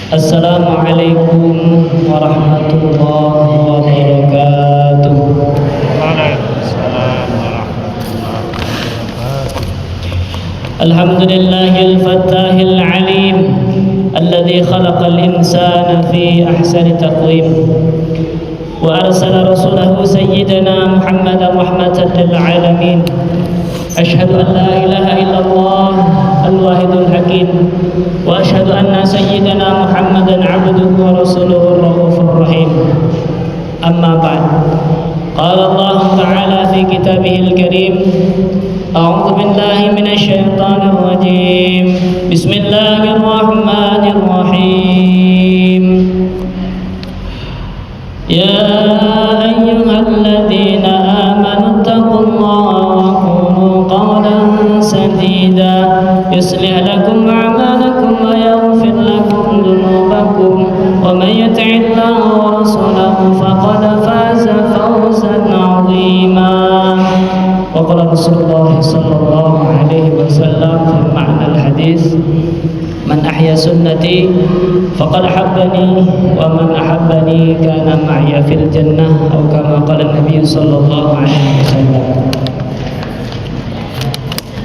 Assalamualaikum warahmatullahi wabarakatuh. Waalaikumsalam warahmatullahi wabarakatuh. Alhamdulillahil fattahil alim alladzi khalaqal insana fi ahsani taqwim wa arsala rasulahu sayyidina Muhammadan rahmatan lil alamin. Asyhadu an la ilaha illallah al-wahidul hakim wa asyhadu anna sayyidina Muhammadan abduhu wa rasuluhu ar-raufur rahim. Amma ba'd. Qala Allah ta'ala fi kitabihil karim, a'udzu billahi minasy syaithanir rajim. Bismillahirrahmanirrahim. Ya ayyuhalladzina amanu taqullaha wa qulu qawlan sadida yuslih lakum a'malakum wa yaghfir lakum dhunubakum wa may yuti'illaha wa rasulahu faqad faza fawzan 'azima. Wa qala Rasulullah sallallahu alaihi wasallam fi ma'na al-hadis, man ahya sunnati faqad ahabbani wa man ahabbani kana ma'ya fil jannah, atau kama qala Nabi sallallahu alaihi wasallam.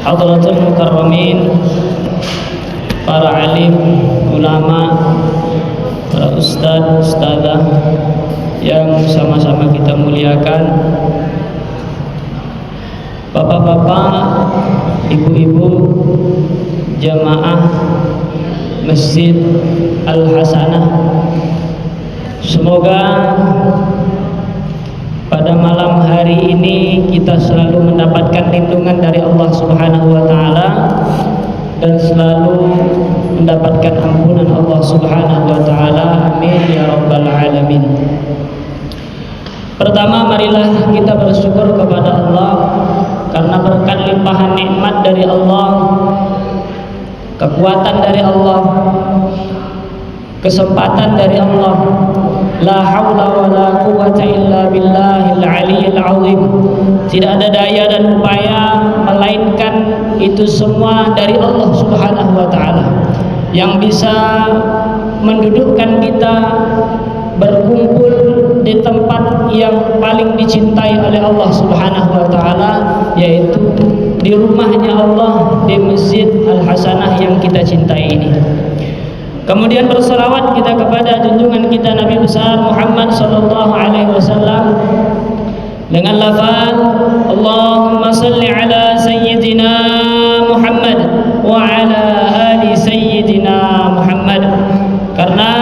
Hadratul mukarramin, para alim, ulama, para ustadz, ustadzah yang sama-sama kita muliakan, bapak-bapak, ibu-ibu, jamaah Masjid Al-Hasanah, semoga pada malam hari ini kita selalu mendapatkan lindungan dari Allah Subhanahu wa taala dan selalu mendapatkan ampunan Allah Subhanahu wa taala. Amin ya rabbal alamin. Pertama, marilah kita bersyukur kepada Allah karena berkat limpahan nikmat dari Allah, kekuatan dari Allah, kesempatan dari Allah. La haula wa la quwwata illa billahil aliyyil azim. Tidak ada daya dan upaya melainkan itu semua dari Allah Subhanahu wa taala yang bisa mendudukkan kita berkumpul di tempat yang paling dicintai oleh Allah Subhanahu wa taala, yaitu di rumahnya Allah, di Masjid Al-Hasanah yang kita cintai ini. Kemudian berselawat kita kepada junjungan kita Nabi besar Muhammad sallallahu alaihi wasallam dengan lafaz Allahumma salli ala sayyidina Muhammad wa ala ali sayyidina Muhammad, karena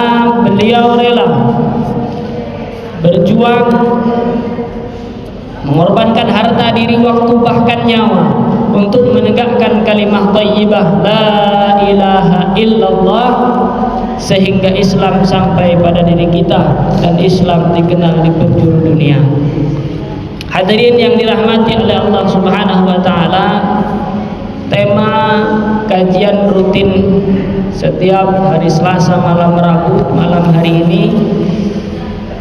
beliau rela berjuang, mengorbankan harta diri, waktu, bahkan nyawa untuk menegakkan kalimah thayyibah la ilaha illallah, sehingga Islam sampai pada diri kita dan Islam dikenal di penjuru dunia. Hadirin yang dirahmati oleh Allah Subhanahu wa taala, tema kajian rutin setiap hari Selasa malam Rabu malam hari ini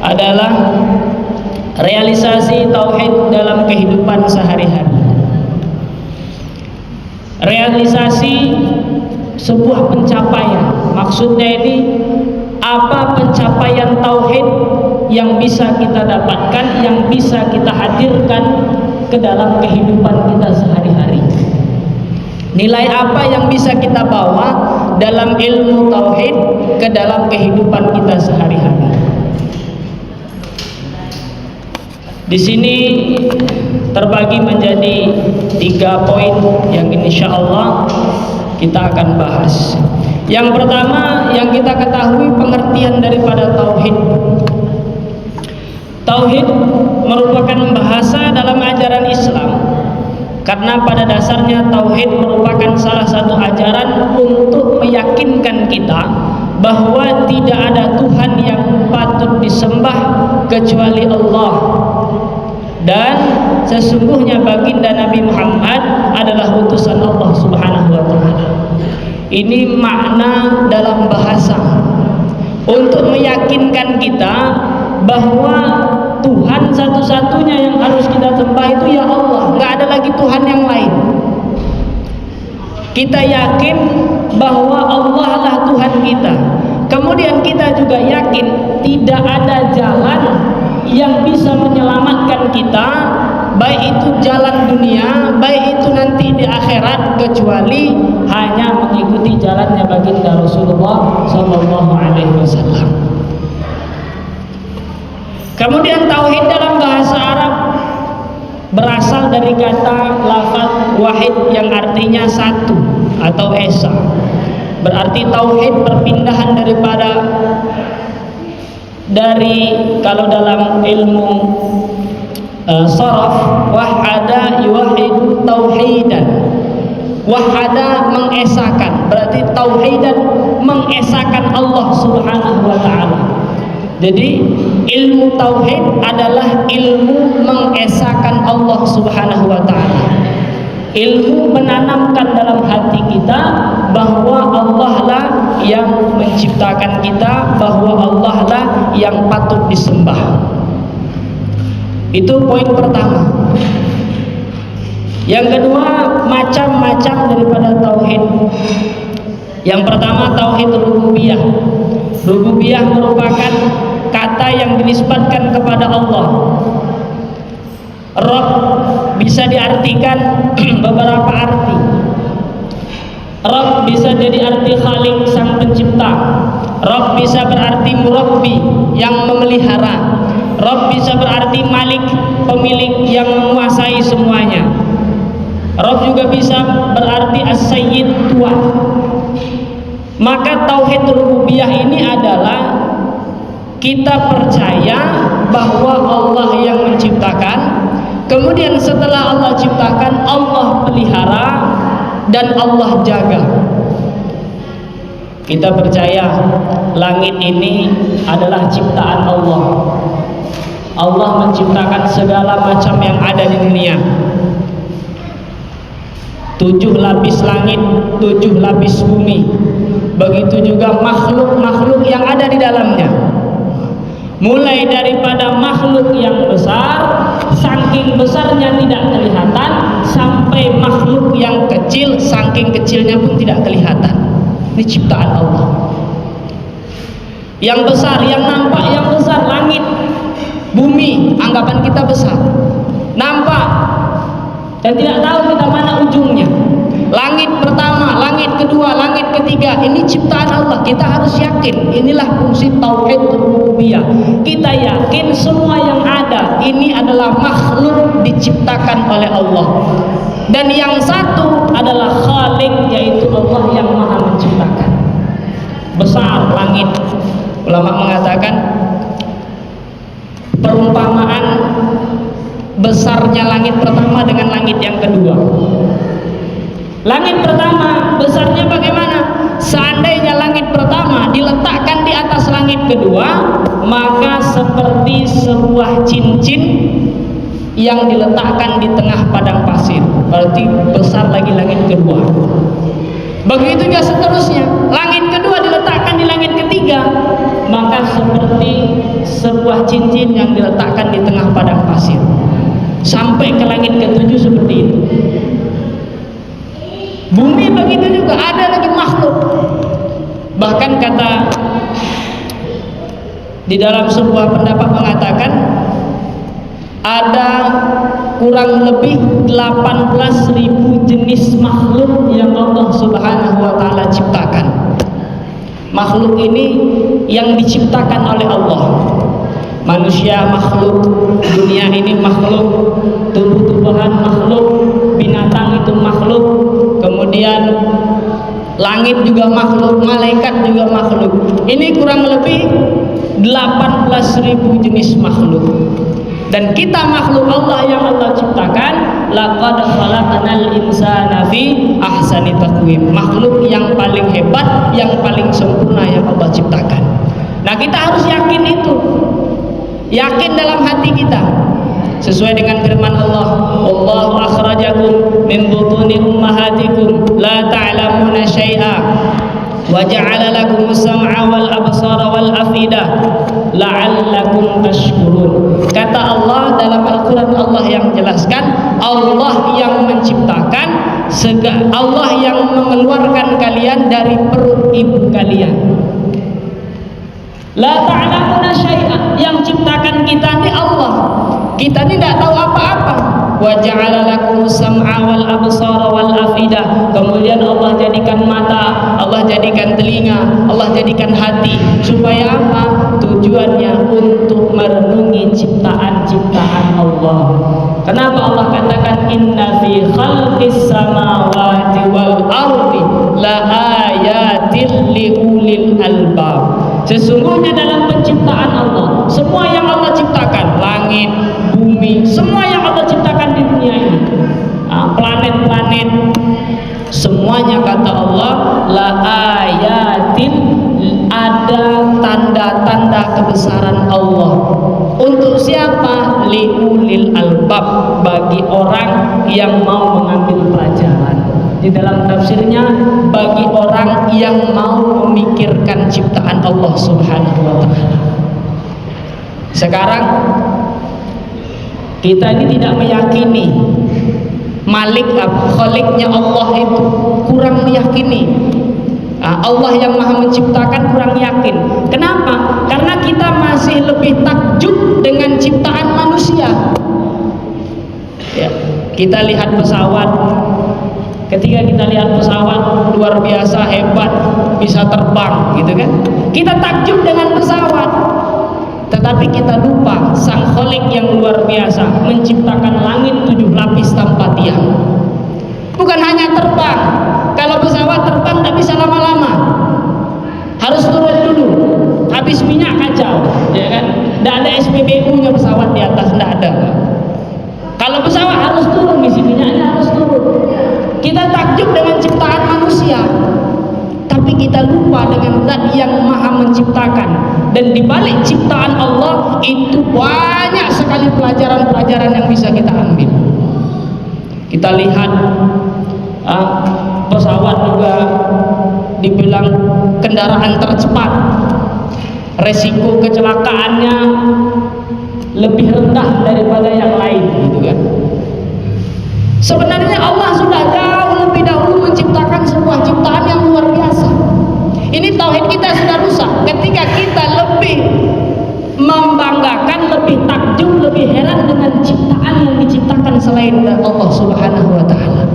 adalah realisasi tauhid dalam kehidupan sehari-hari. Realisasi sebuah pencapaian. Maksudnya ini, apa pencapaian tauhid yang bisa kita dapatkan, yang bisa kita hadirkan ke dalam kehidupan kita sehari-hari. Nilai apa yang bisa kita bawa dalam ilmu tauhid ke dalam kehidupan kita sehari-hari. Di sini terbagi menjadi 3 poin yang insya Allah kita akan bahas. Yang pertama, yang kita ketahui pengertian daripada tauhid. Tauhid merupakan bahasa dalam ajaran Islam, karena pada dasarnya tauhid merupakan salah satu ajaran untuk meyakinkan kita bahwa tidak ada Tuhan yang patut disembah kecuali Allah, dan sesungguhnya baginda Nabi Muhammad adalah utusan Allah Subhanahu wa taala. Ini makna dalam bahasa untuk meyakinkan kita bahwa Tuhan satu-satunya yang harus kita sembah itu ya Allah, nggak ada lagi Tuhan yang lain. Kita yakin bahwa Allah lah Tuhan kita. Kemudian kita juga yakin tidak ada jalan yang bisa menyelamatkan kita, baik itu jalan dunia, baik itu nanti di akhirat, kecuali hanya mengikuti jalannya baginda Rasulullah Sallallahu Alaihi Wasallam. Kemudian tauhid dalam bahasa Arab berasal dari kata lafaz wahid yang artinya satu atau esa. Berarti tauhid perpindahan dari kalau dalam ilmu sharaf, wahada yuwahidu tauhidan. Wahada mengesakan, berarti tauhidan mengesakan Allah Subhanahu wa taala. Jadi ilmu tauhid adalah ilmu mengesakan Allah Subhanahu wa taala. Ilmu menanamkan dalam hati kita bahwa Allah lah yang menciptakan kita, bahwa Allah lah yang patut disembah. Itu poin pertama. Yang kedua, macam-macam daripada tauhid. Yang pertama, tauhid rububiyah. Rububiyah merupakan kata yang dinisbatkan kepada Allah. Rabb bisa diartikan beberapa arti. Rabb bisa jadi arti Khalik, sang pencipta. Rabb bisa berarti murabbi, yang memelihara. Rabb bisa berarti Malik, pemilik yang menguasai semuanya. Rabb juga bisa berarti As-Sayyid, tuan. Maka tauhid rububiyah ini adalah kita percaya bahwa Allah yang menciptakan, kemudian setelah Allah ciptakan, Allah pelihara dan Allah jaga. Kita percaya langit ini adalah ciptaan Allah. Allah menciptakan segala macam yang ada di dunia. 7 lapis langit, 7 lapis bumi. Begitu juga makhluk-makhluk yang ada di dalamnya. Mulai daripada makhluk yang besar, saking besarnya tidak kelihatan, sampai makhluk yang kecil, saking kecilnya pun tidak kelihatan. Ini ciptaan Allah. Yang besar, yang nampak yang besar, langit, bumi, anggapan kita besar, nampak dan tidak tahu kita mana ujungnya. Langit pertama, langit kedua, langit ketiga, ini ciptaan Allah. Kita harus yakin, inilah fungsi tauhid rububiyah. Kita yakin semua yang ada ini adalah makhluk diciptakan oleh Allah. Dan yang satu adalah Khalik, yaitu Allah yang Maha menciptakan. Besar langit. Ulama mengatakan perumpamaan besarnya langit pertama dengan langit yang kedua. Langit pertama besarnya bagaimana? Seandainya langit pertama diletakkan di atas langit kedua, maka seperti sebuah cincin yang diletakkan di tengah padang pasir. Berarti besar lagi langit kedua. Begitu juga seterusnya, langit kedua diletakkan di langit ketiga, maka seperti sebuah cincin yang diletakkan di tengah padang pasir. Sampai ke langit ketujuh seperti itu. Bumi begitu juga, ada lagi makhluk. Bahkan kata di dalam sebuah pendapat mengatakan ada kurang lebih 18.000 jenis makhluk yang Allah Subhanahu wa taala ciptakan. Makhluk ini yang diciptakan oleh Allah. Manusia makhluk, dunia ini makhluk, tumbuh-tumbuhan makhluk, binatang itu makhluk, kemudian langit juga makhluk, malaikat juga makhluk. Ini kurang lebih 18.000 jenis makhluk. Dan kita makhluk Allah yang Allah ciptakan, laqad khalaqnal insana fi ahsani taqwim. Makhluk yang paling hebat, yang paling sempurna yang Allah ciptakan. Nah, kita harus yakin itu. yakin dalam hati kita sesuai dengan firman Allah, wallahu akhrajakum min butuni ummahatikum la ta'lamuna syai'a wa ja'ala lakumus sam'a wal absara wal afidah la'allakum tashkurun. Kata Allah dalam Al-Quran, Allah yang jelaskan, Allah yang menciptakan, Allah yang mengeluarkan kalian dari perut ibu kalian. La ta'lamuna syai'an, yang ciptakan kita ini Allah. Kita ini tidak tahu apa-apa. Wa ja'ala lakumus sam'a wal absara wal afidah. Kemudian Allah jadikan mata, Allah jadikan telinga, Allah jadikan hati. Supaya apa? Tujuannya untuk merenungi ciptaan-ciptaan Allah. Kenapa Allah katakan inna fi khalqis samawati wal ardi la ayatin li ulil albab. Sesungguhnya dalam penciptaan Allah, semua yang Allah ciptakan, langit, bumi, semua yang Allah ciptakan di dunia ini, planet-planet, semuanya kata Allah la ayatin, ada tanda-tanda kebesaran Allah. Untuk siapa? Liulil albab, bagi orang yang mau mengambil pelajaran. Di dalam tafsirnya, bagi orang yang mau memikirkan ciptaan Allah Subhanahu wa ta'ala. Sekarang kita ini tidak meyakini Malik, Khaliknya Allah itu, kurang meyakini. Allah yang maha menciptakan kurang yakin. Kenapa? Karena kita masih lebih takjub dengan ciptaan manusia. Ya, kita lihat pesawat. Ketika kita lihat pesawat luar biasa hebat, bisa terbang, gitu kan? Kita takjub dengan pesawat. Tetapi kita lupa sang Khalik yang luar biasa menciptakan langit 7 lapis tanpa tiang. Bukan hanya terbang. Kalau pesawat terbang tidak bisa lama-lama, harus turun dulu, habis minyak kacau, ya kan? Tidak ada SPBU-nya pesawat di atas, tidak ada. Kalau pesawat harus turun, isi minyaknya harus turun. Kita takjub dengan ciptaan manusia, tapi kita lupa dengan Zat yang maha menciptakan. Dan di balik ciptaan Allah itu banyak sekali pelajaran-pelajaran yang bisa kita ambil. Kita lihat pesawat juga dibilang kendaraan tercepat, resiko kecelakaannya lebih rendah daripada yang lain, gitu kan? Sebenarnya Allah sudah jauh lebih dahulu menciptakan sebuah ciptaan yang luar biasa. Ini tauhid kita sudah rusak ketika kita lebih membanggakan, lebih takjub, lebih heran dengan ciptaan yang diciptakan selain Allah Subhanahu wa ta'ala.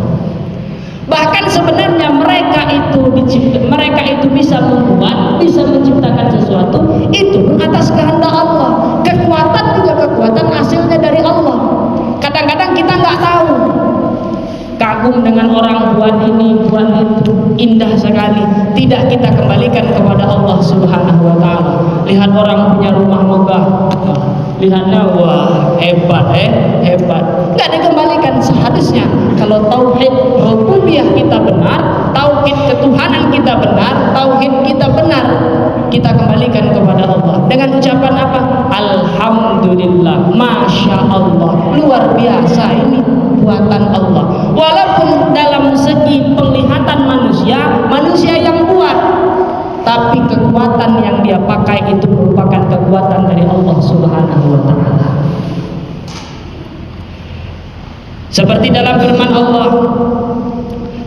Bahkan sebenarnya mereka itu bisa membuat, bisa menciptakan sesuatu itu atas kehendak Allah. Kekuatan juga kekuatan hasilnya dari Allah. Kadang-kadang kita nggak tahu, kagum dengan orang buat ini, buat itu, indah sekali. Tidak kita kembalikan kepada Allah Subhanahu wa ta'ala. Lihat orang punya rumah megah, lihatnya wah hebat, hebat. Nggak dikembalikan. Seharusnya kalau tauhid rububiyah kita benar, tauhid ketuhanan kita benar, tauhid kita benar, kita kembalikan kepada Allah dengan ucapan apa? Alhamdulillah, masya Allah, luar biasa ini buatan Allah. Walaupun dalam segi penglihatan manusia yang buat, tapi kekuatan yang dia pakai itu merupakan kekuatan dari Allah Subhanahu wa ta'ala. Seperti dalam firman Allah,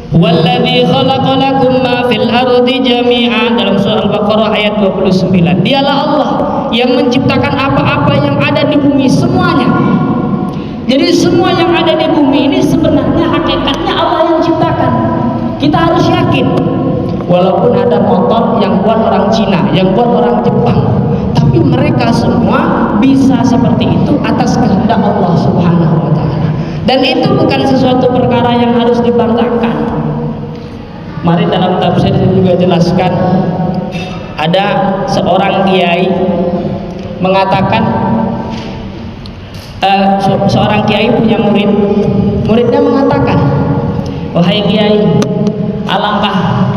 "Huwallazi khalaqa lakum ma fil ardi jami'an", dalam surah Al-Baqarah ayat 29. Dialah Allah yang menciptakan apa-apa yang ada di bumi semuanya. Jadi semua yang ada di bumi ini sebenarnya hakikatnya Allah yang ciptakan. Kita harus yakin. Walaupun ada motor yang buat orang Cina, yang buat orang Jepang, tapi mereka semua bisa seperti itu atas kehendak Allah Subhanahu wa ta'ala. Dan itu bukan sesuatu perkara yang harus dibanggakan. Mari dalam tafsir juga jelaskan, ada seorang kiai mengatakan, seorang kiai punya muridnya mengatakan, "Wahai kiai, alangkah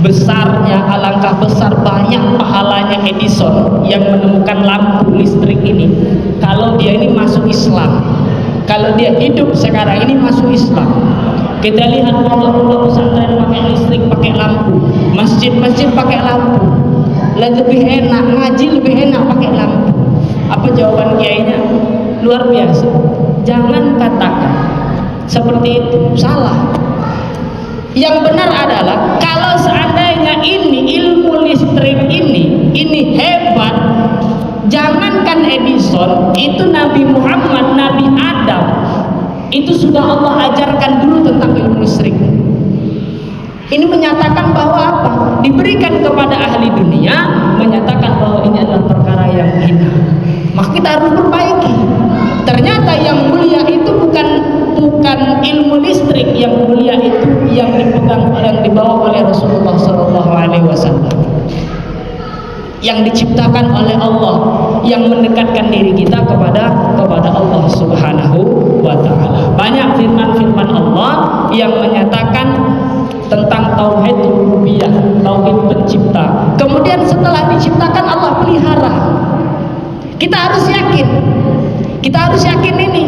besarnya, alangkah besar banyak pahalanya Edison yang menemukan lampu listrik ini kalau dia ini masuk Islam, kalau dia hidup sekarang ini masuk Islam. Kita lihat pondok-pondok pesantren pakai listrik, pakai lampu, masjid-masjid pakai lampu, lebih enak ngaji, lebih enak pakai lampu. Apa jawaban kiainya? Luar biasa. Jangan katakan seperti itu, salah. Yang benar adalah kalau seandainya ini ilmu listrik ini hebat, jangankan Edison, itu Nabi Muhammad, Nabi Adam, itu sudah Allah ajarkan dulu tentang ilmu listrik. Ini menyatakan bahwa apa? Diberikan kepada ahli dunia, menyatakan bahwa ini adalah perkara yang hina. Maka kita harus perbaiki. Ternyata yang mulia itu bukan ilmu listrik, yang mulia itu yang dibawa oleh Rasulullah SAW, yang diciptakan oleh Allah, yang mendekatkan diri kita kepada Allah Subhanahu wa Ta'ala. Banyak firman-firman Allah yang menyatakan tentang tauhid rububiyah, tauhid pencipta. Kemudian setelah diciptakan Allah pelihara. Kita harus yakin ini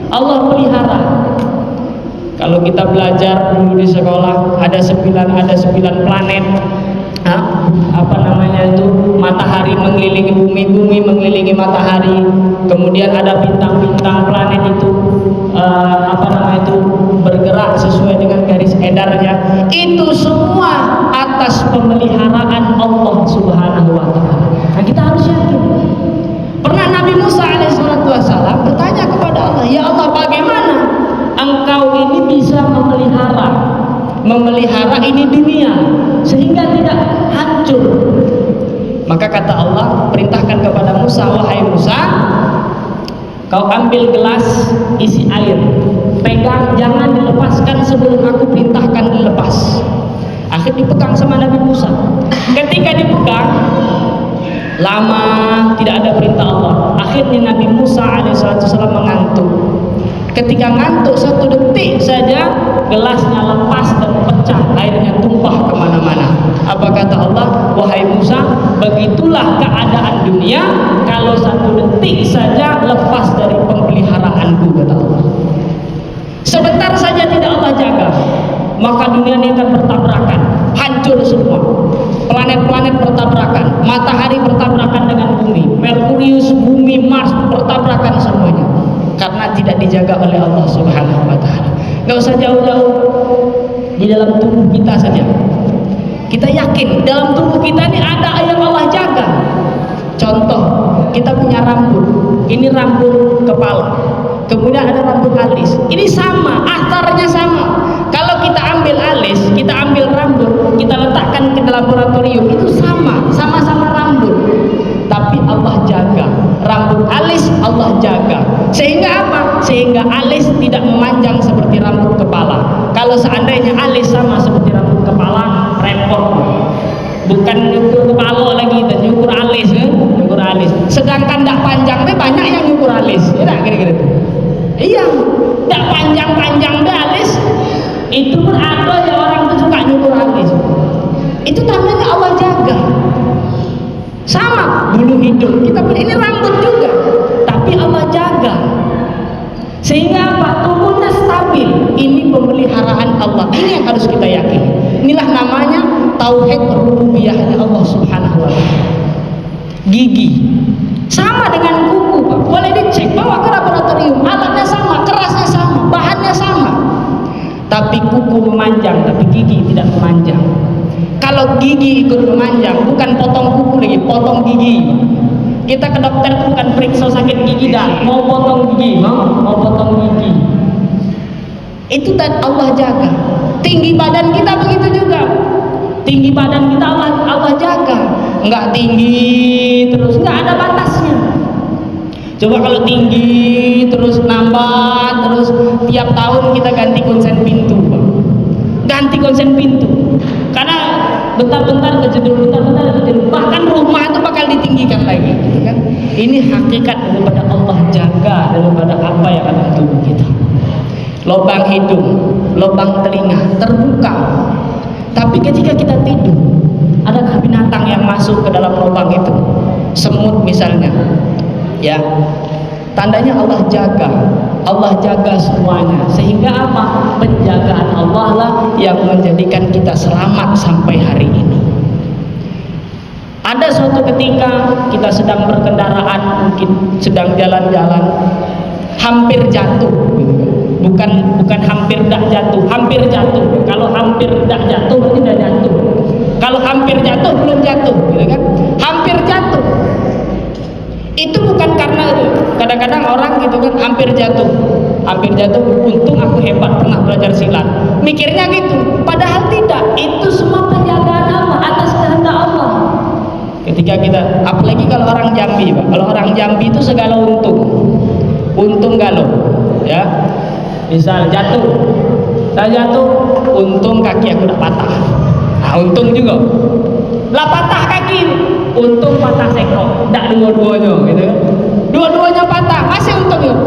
Allah pelihara. Kalau kita belajar dulu di sekolah, ada 9 planet. Apa namanya itu, matahari mengelilingi bumi, bumi mengelilingi matahari, kemudian ada bintang-bintang, planet itu bergerak sesuai dengan garis edarnya. Itu semua atas pemeliharaan Allah Subhanahu wa Ta'ala. Nah, kita harus yakin. Pernah Nabi Musa alaihissalam bertanya kepada Allah, ya Allah, bagaimana engkau ini bisa memelihara ini dunia sehingga tidak hancur? Maka kata Allah, perintahkan kepada Musa, wahai Musa, kau ambil gelas isi air, pegang, jangan dilepaskan sebelum aku perintahkan dilepas. Akhirnya dipegang sama Nabi Musa. Ketika dipegang lama tidak ada perintah Allah, akhirnya Nabi Musa alaihissalam mengantuk. Ketika ngantuk 1 detik saja, gelasnya lepas dan pecah, airnya tumpah kemana-mana. Apa kata Allah? Wahai Musa, begitulah keadaan dunia kalau 1 detik saja lepas dari pemeliharaanku, kata Allah. Sebentar saja tidak Allah jaga, maka dunia ini akan bertabrakan, hancur semua. Planet-planet bertabrakan, matahari bertabrakan dengan bumi, Merkurius, bumi, Mars bertabrakan semuanya, karena tidak dijaga oleh Allah Subhanahu wa Ta'ala. Gak usah jauh-jauh, di dalam tubuh kita saja kita yakin dalam tubuh kita ini ada yang Allah jaga. Contoh, kita punya rambut, ini rambut kepala, kemudian ada rambut alis, ini sama, aktarnya sama. Kalau kita ambil alis, kita ambil rambut, kita letakkan ke laboratorium, itu sama-sama rambut, tapi Allah jaga rambut alis, Allah jaga. Sehingga apa? Sehingga alis tidak memanjang seperti rambut kepala. Kalau seandainya alis sama seperti rambut kepala, repot. Bukan nyukur kepala lagi, dan nyukur alis, nyukur alis. Sedangkan tidak panjang, banyak yang nyukur alis, ya kira-kira. Iya, tidak panjang-panjang deh alis. Itu pun ada yang orang itu suka nyukur alis. Itu tandanya Allah jaga. Sama bulu hidung, kita pun ini rambut juga, tapi Allah jaga. Sehingga apa? Tubuhnya stabil. Ini pemeliharaan Allah. Ini yang harus kita yakini. Inilah namanya tauhid rububiyahnya Allah Subhanahu wa Ta'ala. Gigi sama dengan kuku, Pak. Boleh dicek, bawa ke laboratorium, alatnya sama, kerasnya sama, bahannya sama. Tapi kuku memanjang, tapi gigi tidak memanjang. Kalau gigi ikut memanjang, bukan potong kuku lagi, potong gigi. Kita ke dokter bukan periksa sakit gigi dah, mau potong gigi, mau potong gigi. Itu Allah jaga. Tinggi badan kita begitu juga. Tinggi badan kita Allah jaga. Enggak tinggi terus, enggak ada batasnya. Coba kalau tinggi terus nambah terus, tiap tahun kita ganti konsen pintu, Pak. Ganti konsen pintu. Karena bentar-bentar kejedul, bahkan rumah itu bakal ditinggikan lagi, gitu kan? Ini hakikat daripada Allah jaga daripada apa yang ada di tubuh kita. Lubang hidung, lubang telinga terbuka, Tapi ketika kita tidur, adakah binatang yang masuk ke dalam lubang itu? Semut misalnya, ya. Tandanya Allah jaga semuanya. Sehingga apa? Penjagaan Allah lah yang menjadikan kita selamat sampai hari ini. Ada suatu ketika kita sedang berkendaraan, mungkin sedang jalan-jalan, hampir jatuh, bukan hampir tidak jatuh, hampir jatuh. Kalau hampir tidak jatuh berarti tidak jatuh. Kalau hampir jatuh belum jatuh, gitu kan? Hampir jatuh. Itu bukan karena kadang-kadang orang gitu kan hampir jatuh, untung aku hebat pernah belajar silat, mikirnya gitu. Padahal tidak, itu semua penjagaan Allah atas kehendak Allah. Ketika kita, apalagi kalau orang Jambi, Pak. Kalau orang Jambi itu segala untung galau, ya. Misal saya jatuh, untung kaki aku udah patah. Nah, untung juga. Lah patah kaki, untung patah sekok, tidak dua-duanya, gitu kan? Dua-duanya patah, masih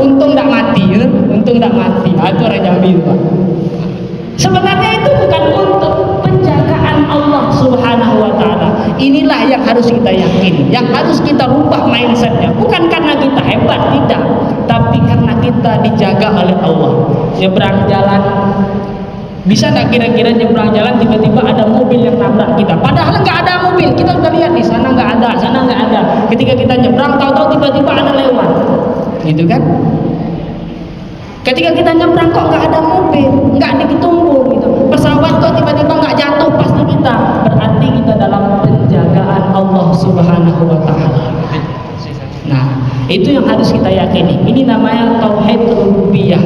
untung tidak mati, gitu? Untung tidak mati. Itu orang Jambi itu, Pak. Sebenarnya itu bukan untung, penjagaan Allah Subhanahu wa Ta'ala. Inilah yang harus kita yakin, yang harus kita rubah mindsetnya. Bukan karena kita hebat, tidak, tapi karena kita dijaga oleh Allah. Nyebrang jalan, bisa tak kira-kira nyebrang jalan tiba-tiba ada mobil yang nabrak kita, padahal nggak ada mobil, kita udah lihat di sana nggak ada, sana nggak ada. Ketika kita nyebrang, tahu-tahu tiba-tiba ada lewat, gitu kan? Ketika kita nyebrang kok nggak ada mobil, nggak ditunggu, gitu. Pesawat kok tiba-tiba nggak jatuh pas di kita, berarti kita dalam penjagaan Allah Subhanahu wa Ta'ala. Nah, itu yang harus kita yakini. Ini namanya tauhid rububiyah.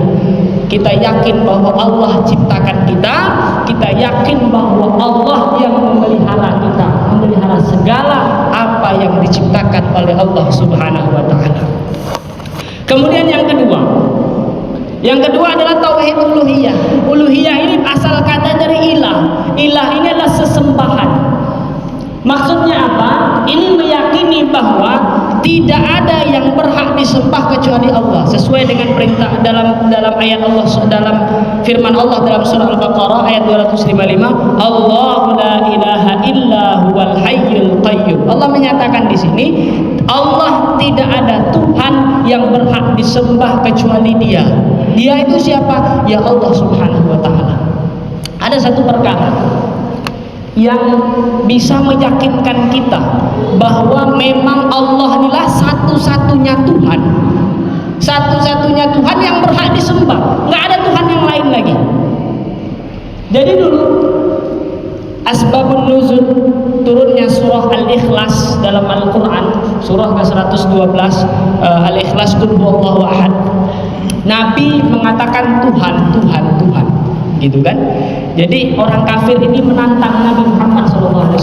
Kita yakin bahwa Allah ciptakan kita, kita yakin bahwa Allah yang memelihara kita, memelihara segala apa yang diciptakan oleh Allah Subhanahu wa Ta'ala. Kemudian yang kedua adalah tauhid uluhiyah. Uluhiyah ini asal kata dari ilah. Ilah ini adalah sesembahan. Maksudnya apa? Ini meyakini bahwa tidak ada yang berhak disembah kecuali Allah, sesuai dengan perintah dalam ayat Allah, dalam firman Allah dalam surah Al-Baqarah ayat 255, Allahu la ilaha illa huwal hayyul qayyum. Allah menyatakan di sini, Allah tidak ada Tuhan yang berhak disembah kecuali Dia. Dia itu siapa? Ya Allah Subhanahu wa Ta'ala. Ada satu perkara yang bisa meyakinkan kita bahwa memang Allah inilah satu-satunya Tuhan, satu-satunya Tuhan yang berhak disembah, nggak ada Tuhan yang lain lagi. Jadi dulu asbabun nuzul turunnya surah Al-Ikhlas dalam Al-Quran, surah ke-112, Al-Ikhlas qul huwallahu ahad. Nabi mengatakan Tuhan, Tuhan, Tuhan, gitu kan? Jadi orang kafir ini menantang Nabi Muhammad SAW.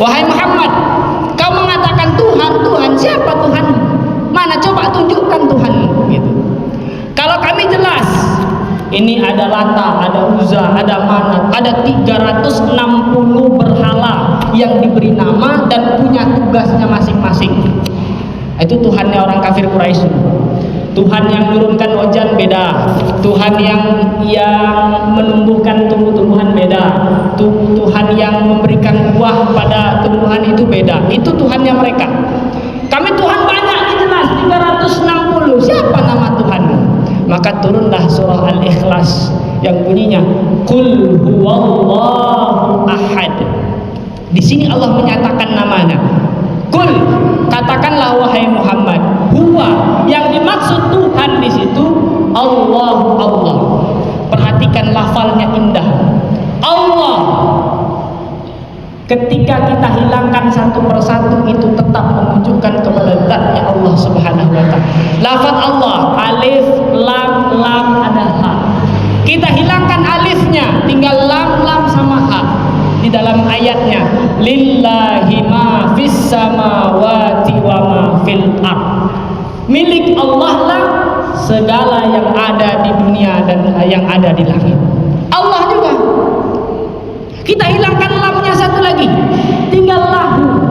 Wahai Muhammad, kau mengatakan Tuhan, Tuhan, siapa Tuhan? Mana coba tunjukkan Tuhanmu, gitu. Kalau kami jelas, ini ada Lata, ada Uzza, ada Manat, ada 360 berhala yang diberi nama dan punya tugasnya masing-masing. Itu Tuhannya orang kafir Quraisy. Tuhan yang menurunkan hujan beda, Tuhan yang menumbuhkan tumbuh-tumbuhan beda, Tuhan yang memberikan buah pada tumbuhan itu beda. Itu Tuhannya mereka. Kami Tuhan banyak, jelas 360. Siapa nama Tuhanmu? Maka turunlah surah Al-Ikhlas yang bunyinya Qul huwallahu ahad. Di sini Allah menyatakan namanya. Qul, katakanlah wahai Muhammad, huwa, yang dimaksud Tuhan di situ Allah. Perhatikan lafalnya indah. Allah. Ketika kita hilangkan satu persatu, itu tetap menunjukkan kepada zatnya Allah Subhanahu wa Ta'ala. Lafaz Allah, alif, lam, ada ha. Kita hilangkan alifnya, tinggal lam sama ha. Di dalam ayatnya, lillahi ma fis samawati wa ma fil ard. Milik Allah lah segala yang ada di dunia dan yang ada di langit. Allah juga. Kita hilangkan lamnya satu lagi, tinggal lahu.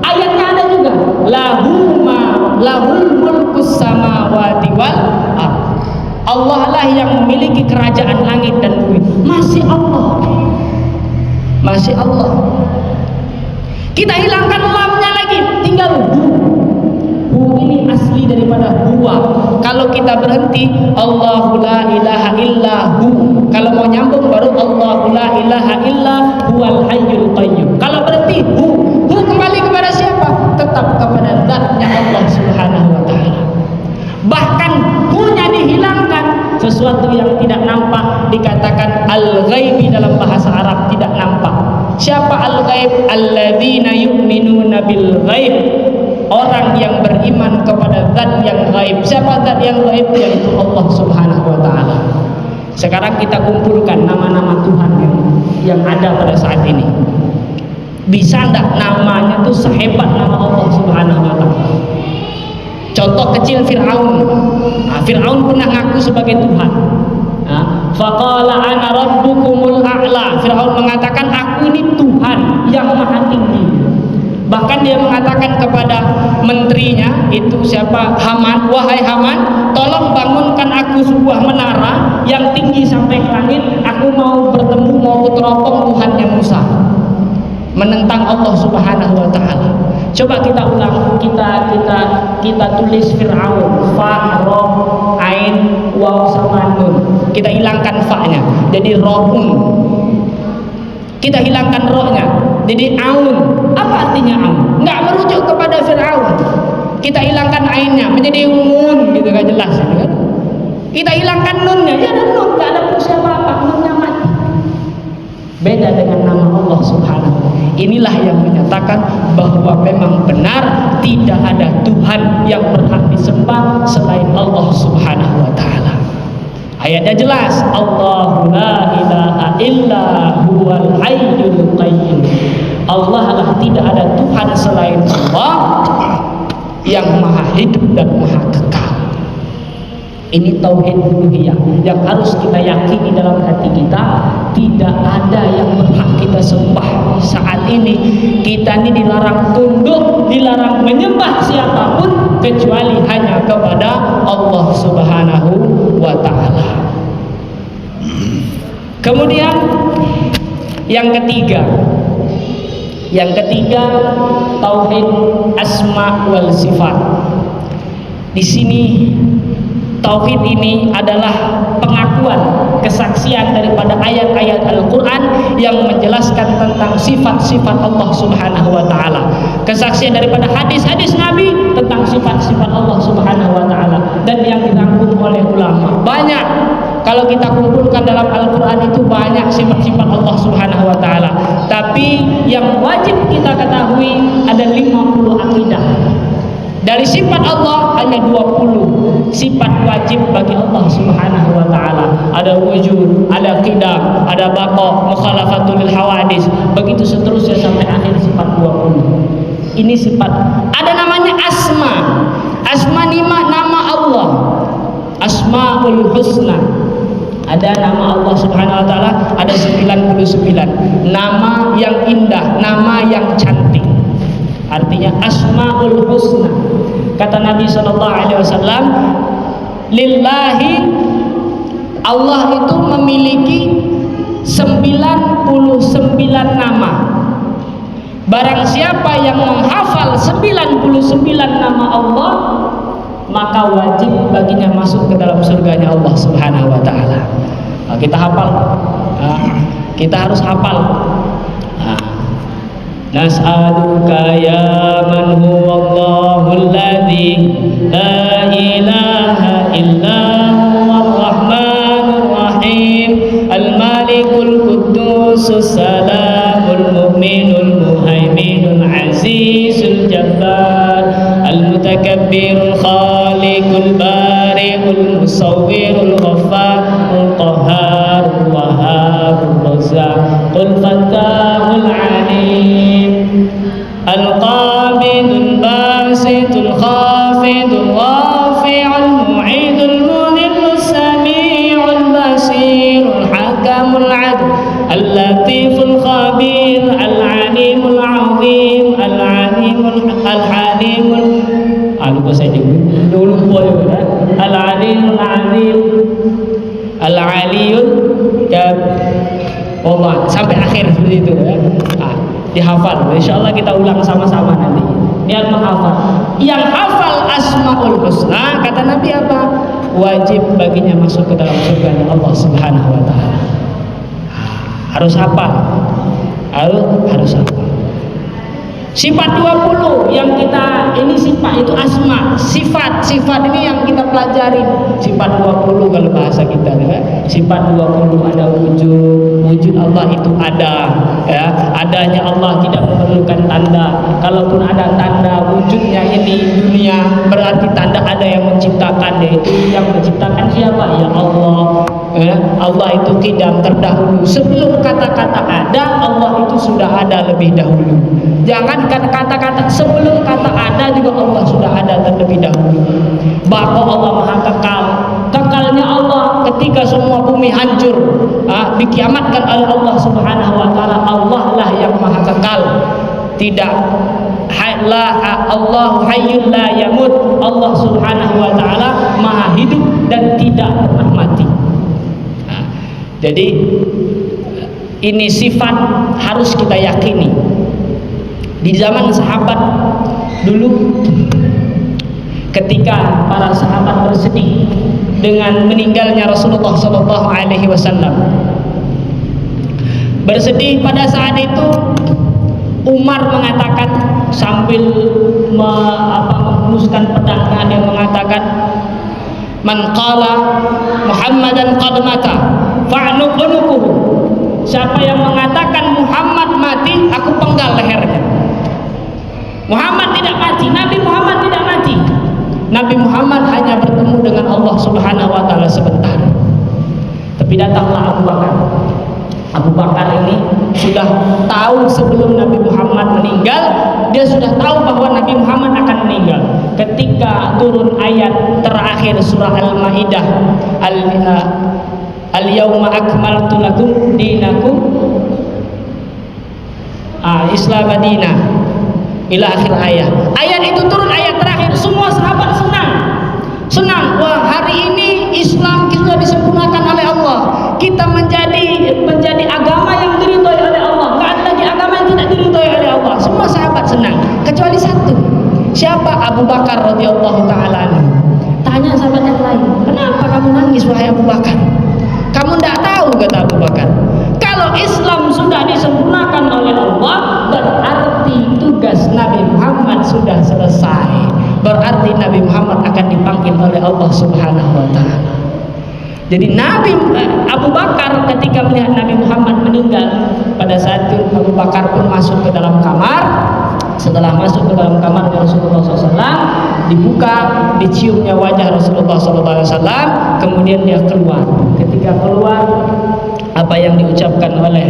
Ayatnya ada juga, lahul mulkus samawati wal ard. Allah lah yang memiliki kerajaan langit dan bumi. Masih Allah. masih Allah. Kita hilangkan lamnya lagi, tinggal hu. Hu ini asli daripada huwa. Kalau kita berhenti Allahu la ilaha illa hu. Kalau mau nyambung baru Allahu la ilaha illa huwal hayyul qayyum. Kalau berhenti hu kembali kepada siapa? Tetap kepada zatnya Allah Subhanahu wa taala. Bahkan hu-nya dihilangkan, sesuatu yang tidak nampak dikatakan al-ghaibi dalam bahasa Arab, tidak nampak. Siapa al-ghaib? Alladzina yu'minuna bil ghaib. Orang yang beriman kepada zat yang gaib. Siapa zat yang gaib? Yaitu Allah Subhanahu wa taala. Sekarang kita kumpulkan nama-nama Tuhan yang ada pada saat ini. Bisa enggak namanya tuh sehebat nama Allah Subhanahu wa taala? Contoh kecil Fir'aun. Fir'aun pernah ngaku sebagai Tuhan. Faqala ana rabbukumul a'la. Fir'aun mengatakan aku ini Tuhan yang maha tinggi. Bahkan dia mengatakan kepada menterinya, itu siapa? Haman. Wahai Haman, tolong bangunkan aku sebuah menara yang tinggi sampai ke langit. Aku mau bertemu, mau teropong Tuhannya Musa. Menentang Allah Subhanahu wa taala. Coba kita ulang, kita tulis Fir'aun, fa, ro, ain, waw sama nun. Kita hilangkan fa-nya jadi ro'un. Kita hilangkan ro-nya jadi aun. Apa artinya aun? Enggak merujuk kepada Fir'aun. Kita hilangkan ainnya menjadi umun, gitu kan, jelas kan? Kita hilangkan nunnya, ya ada nun, enggak ada fungsi apa-apa, nunnya mati. Beda dengan nama Allah Subhanahu wa taala. Inilah yang menyatakan bahwa memang benar tidak ada Tuhan yang berhak disembah selain Allah Subhanahu wa taala. Ayatnya jelas, Allahu la ilaha illa huwal hayyul qayyum. Allah lah, tidak ada Tuhan selain Allah yang maha hidup dan maha kekal. Ini tauhid uluhiyah yang harus kita yakini dalam hati kita. Tidak ada yang berhak kita sembah. Saat ini kita ini dilarang tunduk, dilarang menyembah siapapun kecuali hanya kepada Allah Subhanahu wa taala. Kemudian yang ketiga tauhid asma wal sifat. Di sini tauhid ini adalah pengakuan, kesaksian daripada ayat-ayat Al-Quran yang menjelaskan tentang sifat-sifat Allah Subhanahu wa taala. Kesaksian daripada hadis-hadis Nabi tentang sifat-sifat Allah Subhanahu wa taala dan yang dirangkum oleh ulama. Banyak. Kalau kita kumpulkan dalam Al-Quran itu banyak sifat-sifat Allah Subhanahu wa taala. Tapi yang wajib kita ketahui ada 50 akidah. Dari sifat Allah hanya 20 sifat wajib bagi Allah Subhanahu wa taala. Ada wujud, ada qidam, ada baqa, mukhalafatul lil hawadis, begitu seterusnya sampai akhir sifat 20. Ini sifat. Ada namanya asma. Asma nama Allah. Asmaul husna. Ada nama Allah Subhanahu wa taala ada 99. Nama yang indah, nama yang cantik. Artinya asmaul husna. Kata Nabi SAW, lillahi, Allah itu memiliki 99 nama. Barang siapa yang menghafal 99 nama Allah, maka wajib baginya masuk ke dalam surganya Allah Subhanahu wa taala. Kita hafal. Kita harus hafal. Nas'aluka ya man huwa Allahul ladzi la ilaha illa huwar rahmanur rahim al-malikul quddusus salamul mu'minul muhaiminul azizul jabbar al-mutakabbirul khaliqul bari'ul musawwirul ghaffarul qahharul wahhabur razzaqul fattahul alim al-qabidul basitul khafidul rafi'ul mu'idul mudhillus sami'ul basirul hakamul adl al-latiful khabir al-alimul azim al-alimul al-halimul lupa saya dulu al-alimul azim al-aliyul Wallah, sampai akhir seperti itu ya. Nah, dihafal. Insyaallah kita ulang sama-sama nanti. Niat menghafal. Yang hafal Asmaul Husna, kata Nabi apa? Wajib baginya masuk ke dalam surga Allah Subhanahu wa taala. Harus hafal. Harus hafal. Sifat 20 yang kita ini sifat itu asma. Sifat ini yang kita pelajari. Sifat 20 kalau bahasa kita ya. Sifat 20 ada wujud Allah itu ada ya. Adanya Allah tidak memerlukan tanda. Kalaupun ada tanda wujudnya ini dunia, berarti tanda ada yang menciptakan, yaitu yang menciptakan siapa? Ya Allah. Ya, Allah itu qidam, terdahulu. Sebelum kata-kata ada, Allah itu sudah ada lebih dahulu. Jangan kata-kata sebelum kata ada juga Allah sudah ada terlebih dahulu. Bahwa Allah Maha Kekal. Kekalnya Allah ketika semua bumi hancur, dikiamatkan oleh Allah Subhanahu wa taala. Allah lah yang Maha Kekal. Tidak Allahu hayyul la yamut. Allah Subhanahu wa taala Maha hidup dan tidak pernah mati. Jadi ini sifat harus kita yakini. Di zaman sahabat dulu, ketika para sahabat bersedih dengan meninggalnya Rasulullah Sallallahu Alaihi Wasallam, bersedih pada saat itu Umar mengatakan sambil menghunuskan pedangnya, dia mengatakan, "Man qala Muhammadan qad mata fa'nuq unuquhu." Siapa yang mengatakan Muhammad mati, aku penggal lehernya. Muhammad tidak mati, Nabi Muhammad tidak mati. Nabi Muhammad hanya bertemu dengan Allah Subhanahu wa taala sebentar. Tapi datanglah Abu Bakar. Abu Bakar ini sudah tahu sebelum Nabi Muhammad meninggal, dia sudah tahu bahwa Nabi Muhammad akan meninggal. Ketika turun ayat terakhir surah Al-Maidah, Al-yawma akmaltu lakum dinakum, Islam Madinah, ila akhir ayat. Ayat itu turun, ayat terakhir, semua sahabat senang. Wah, hari ini Islam sudah disempurnakan oleh Allah. Kita menjadi agama yang diridhoi oleh Allah. Enggak ada lagi agama yang tidak diridhoi oleh Allah. Semua sahabat senang, kecuali satu. Siapa? Abu Bakar radhiyallahu taala. Tanya sahabat yang lain, "Kenapa kamu nangis wahai Abu Bakar?" "Kamu tidak tahu," kata Abu Bakar, "kalau Islam sudah disempurnakan oleh Allah, berarti tugas Nabi Muhammad sudah selesai. Berarti Nabi Muhammad akan dipanggil oleh Allah Subhanahu wa taala." Jadi Abu Bakar ketika melihat Nabi Muhammad meninggal, pada saat itu Abu Bakar pun masuk ke dalam kamar. Setelah masuk ke dalam kamar Rasulullah SAW, dibuka, diciumnya wajah Rasulullah SAW, kemudian dia keluar. Ketika keluar, apa yang diucapkan oleh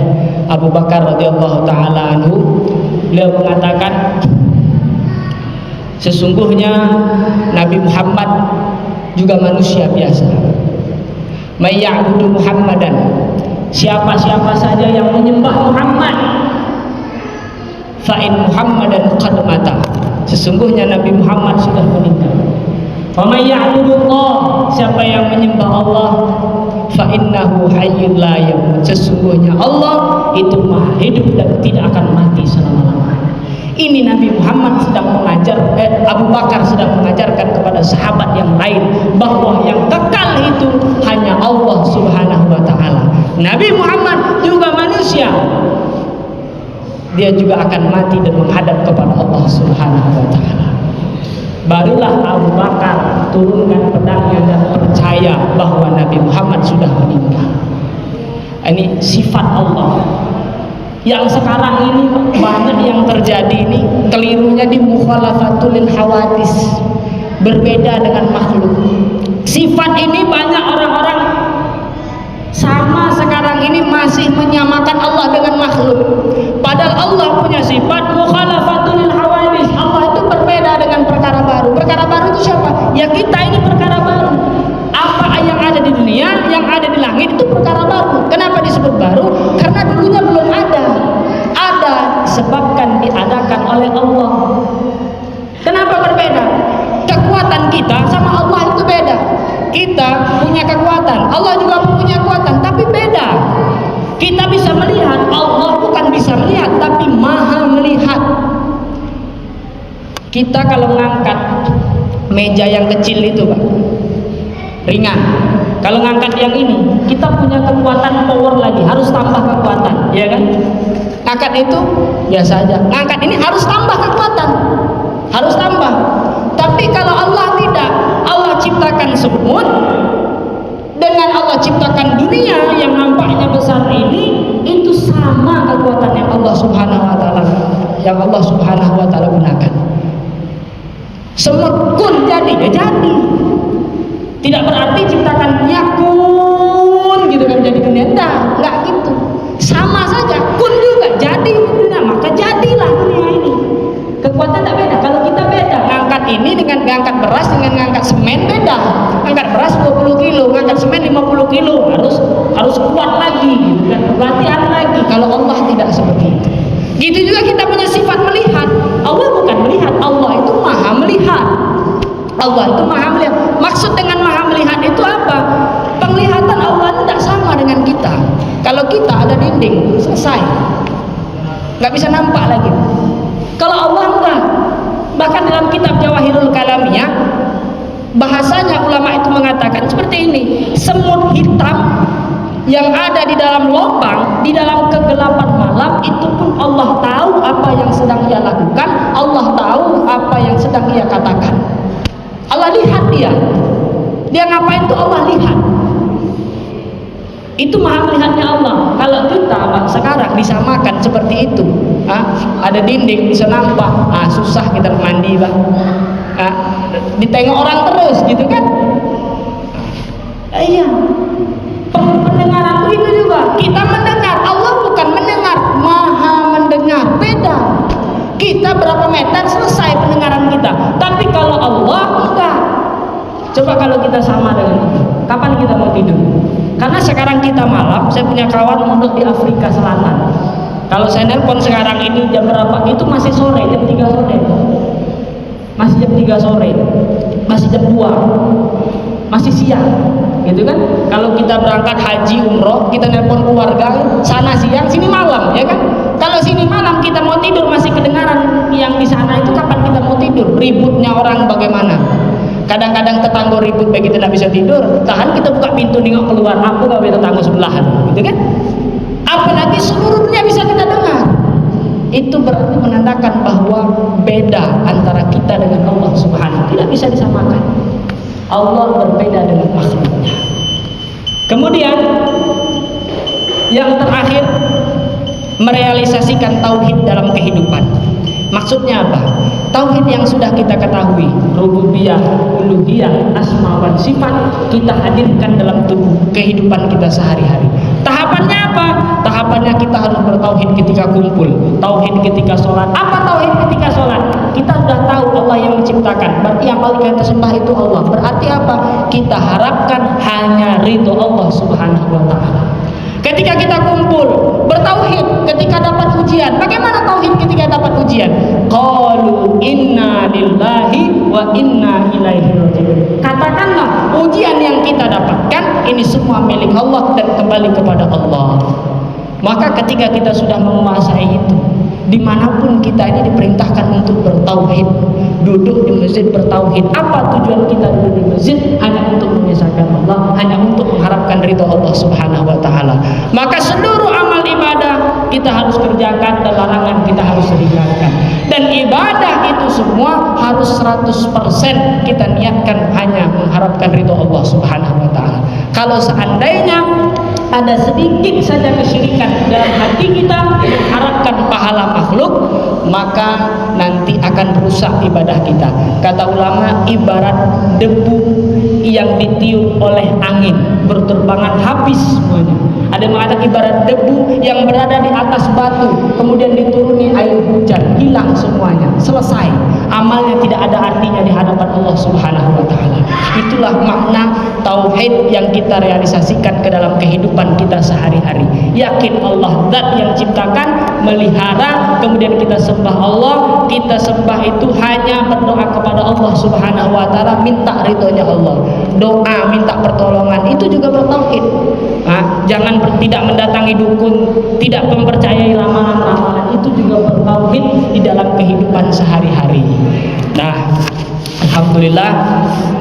Abu Bakar radhiyallahu taala anhu, beliau mengatakan, sesungguhnya Nabi Muhammad juga manusia biasa. May ya'budu Muhammadan, siapa-siapa saja yang menyembah Muhammad, fa in Muhammadan qad mata, sesungguhnya Nabi Muhammad sudah meninggal. Wa may ya'budu Allah, siapa yang menyembah Allah, fa innahu hayyul la yamut, sesungguhnya Allah itu maha hidup dan tidak akan mati selama-lamanya. Ini Nabi Muhammad sedang Abu Bakar sedang mengajarkan kepada sahabat yang lain bahwa yang kekal itu hanya Allah Subhanahu wa taala. Nabi Muhammad juga manusia. Dia juga akan mati dan menghadap kepada Allah Subhanahu wa taala. Barulah Abu Bakar turunkan pedangnya dan percaya bahwa Nabi Muhammad sudah meninggal. Ini sifat Allah. Yang sekarang ini banyak yang terjadi ini kelirunya di mukhalafatul hawadis, berbeda dengan makhluk. Sifat ini banyak orang-orang sama sekarang ini masih menyamakan Allah dengan makhluk. Padahal Allah punya sifat mukhalafatul hawadis. Allah itu berbeda dengan perkara baru. Perkara baru itu siapa? Ya kita ini perkara baru. Apa yang ada di dunia, yang ada di langit itu perkara baru. Kenapa disebut baru? Karena dulunya belum ada. Ada sebabkan diadakan oleh Allah. Kenapa berbeda? Kekuatan kita sama Allah itu beda. Kita punya kekuatan, Allah juga punya kekuatan, tapi beda. Kita bisa Kita kalau ngangkat meja yang kecil itu, Pak, ringan. Kalau ngangkat yang ini, kita punya kekuatan power lagi, harus tambah kekuatan, ya kan? Ngangkat itu biasa aja. Ngangkat ini harus tambah kekuatan, harus tambah. Tapi kalau Allah tidak, Allah ciptakan semut, dengan Allah ciptakan dunia yang nampaknya besar ini, itu sama kekuatan yang Allah Subhanahu wa taala gunakan. Semut kun jadi, ya jadi. Tidak berarti ciptakan yakun gitu kan jadi dunia, enggak gitu. Sama saja, kun juga jadi dunia, maka jadilah dunia ini. Kekuatan tak beda. Kalau kita beda, ngangkat ini dengan ngangkat beras dengan ngangkat semen beda. Ngangkat beras 20 kilo, ngangkat semen 50 kilo, harus kuat lagi gitu kan. Latihan lagi. Kalau Allah tidak seperti itu. Gitu juga kita punya sifat melihat. Allah bukan melihat, Allah itu maha melihat. Allah itu maha melihat. Maksud dengan maha melihat itu apa? Penglihatan Allah tidak sama dengan kita. Kalau kita ada dinding, selesai, nggak bisa nampak lagi. Kalau Allah enggak. Bahkan dalam kitab Jawahirul Kalamiyah, bahasanya ulama itu mengatakan seperti ini: semut hitam yang ada di dalam lubang, di dalam kegelapan malam, itu pun Allah tahu apa yang sedang ia lakukan, Allah tahu apa yang sedang ia katakan. Allah lihat dia ngapain itu Allah lihat. Itu maha melihatnya Allah. Kalau kita Pak, sekarang disamakan seperti itu, ada dinding bisa nampak, susah kita mandi Pak. Ditengok orang terus gitu kan. Iya. Pendengaran itu juga, kita mendengar, Allah bukan mendengar, maha mendengar, beda. Kita berapa meter selesai pendengaran kita, tapi kalau Allah enggak. Coba kalau kita sama dengan Allah, kapan kita mau tidur? Karena sekarang kita malam, saya punya kawan mondok di Afrika Selatan. Kalau saya nelpon sekarang ini jam berapa, itu masih sore, jam 3 sore. Masih jam 3 sore, masih jam 2, masih siang, gitu kan? Kalau kita berangkat haji umroh, kita nelpon keluarga, sana siang, sini malam, ya kan? Kalau sini malam kita mau tidur masih kedengaran yang di sana itu, kapan kita mau tidur? Ributnya orang bagaimana? Kadang-kadang tetangga ribut begitu tidak bisa tidur, tahan kita buka pintu nengok keluar, apa gak bisa tetangga sebelahan, gitu kan? Apalagi seluruh dunia bisa kita dengar. Itu berarti menandakan bahwa beda antara kita dengan Allah Subhanahu, tidak bisa disamakan. Allah berbeda dengan makhluknya. Kemudian yang terakhir, merealisasikan tauhid dalam kehidupan. Maksudnya apa? Tauhid yang sudah kita ketahui, rububiyah, uluhiyah, asma wa sifat, kita hadirkan dalam tubuh kehidupan kita sehari-hari. Tahapannya apa? Tahapannya kita harus bertauhid ketika kumpul, tauhid ketika sholat. Apa tauhid ketika sholat? Kita sudah tahu Allah yang menciptakan, berarti yang paling kita sembah itu Allah. Berarti apa? Kita harapkan hanya ridho Allah Subhanahu wa ta'ala. Ketika kita kumpul bertauhid, ketika dapat ujian, bagaimana tauhid ketika dapat ujian? Qalu inna lillahi wa inna ilaihi raji'un. Katakanlah ujian yang kita dapatkan ini semua milik Allah dan kembali kepada Allah. Maka ketika kita sudah menguasai itu, dimanapun kita ini diperintahkan untuk bertauhid, duduk di masjid bertauhid. Apa tujuan kita duduk di masjid? Hanya untuk mengesahkan Allah, hanya untuk mengharapkan ridho Allah Subhanahu wa ta'ala. Maka seluruh amal ibadah kita harus kerjakan dan larangan kita harus tinggalkan. Dan ibadah itu semua harus 100% kita niatkan hanya mengharapkan ridho Allah Subhanahu wa ta'ala. Kalau seandainya ada sedikit saja kesyirikan dalam hati kita mengharapkan pahala makhluk, maka nanti akan rusak ibadah kita. Kata ulama, ibarat debu yang ditiup oleh angin, berterbangan habis semuanya. Ada yang mengatakan ibarat debu yang berada di atas batu, kemudian dituruni air hujan, hilang semuanya, selesai. Amalnya tidak ada artinya di hadapan Allah Subhanahu wa ta'ala. Itulah makna tauhid yang kita realisasikan ke dalam kehidupan kita sehari-hari. Yakin Allah zat yang ciptakan, melihara, kemudian kita sembah Allah. Kita sembah itu hanya berdoa kepada Allah Subhanahu wa ta'ala, minta ridhonya Allah. Doa minta pertolongan itu juga bertauhid. Jangan tidak mendatangi dukun, tidak mempercayai ramalan-ramalan, itu juga bertauhid. tauhid di dalam kehidupan sehari-hari. Nah, alhamdulillah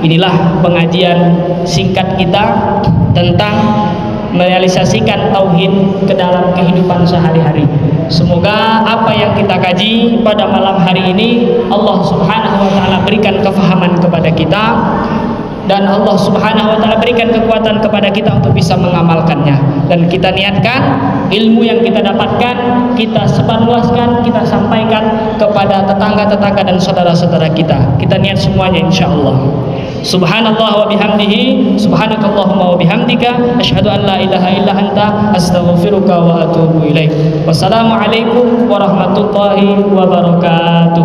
inilah pengajian singkat kita tentang merealisasikan tauhid ke dalam kehidupan sehari-hari. Semoga apa yang kita kaji pada malam hari ini Allah Subhanahu wa taala berikan kefahaman kepada kita dan Allah Subhanahu wa taala berikan kekuatan kepada kita untuk bisa mengamalkannya, dan kita niatkan ilmu yang kita dapatkan kita sebarluaskan, kita sampaikan kepada tetangga-tetangga dan saudara-saudara kita. Kita niat semuanya insyaallah. Subhanallah wa bihamdihi, subhanakallahumma wa bihamdika, asyhadu an la ilaha illa anta, astaghfiruka wa atubu ilaik. Wassalamualaikum warahmatullahi wabarakatuh.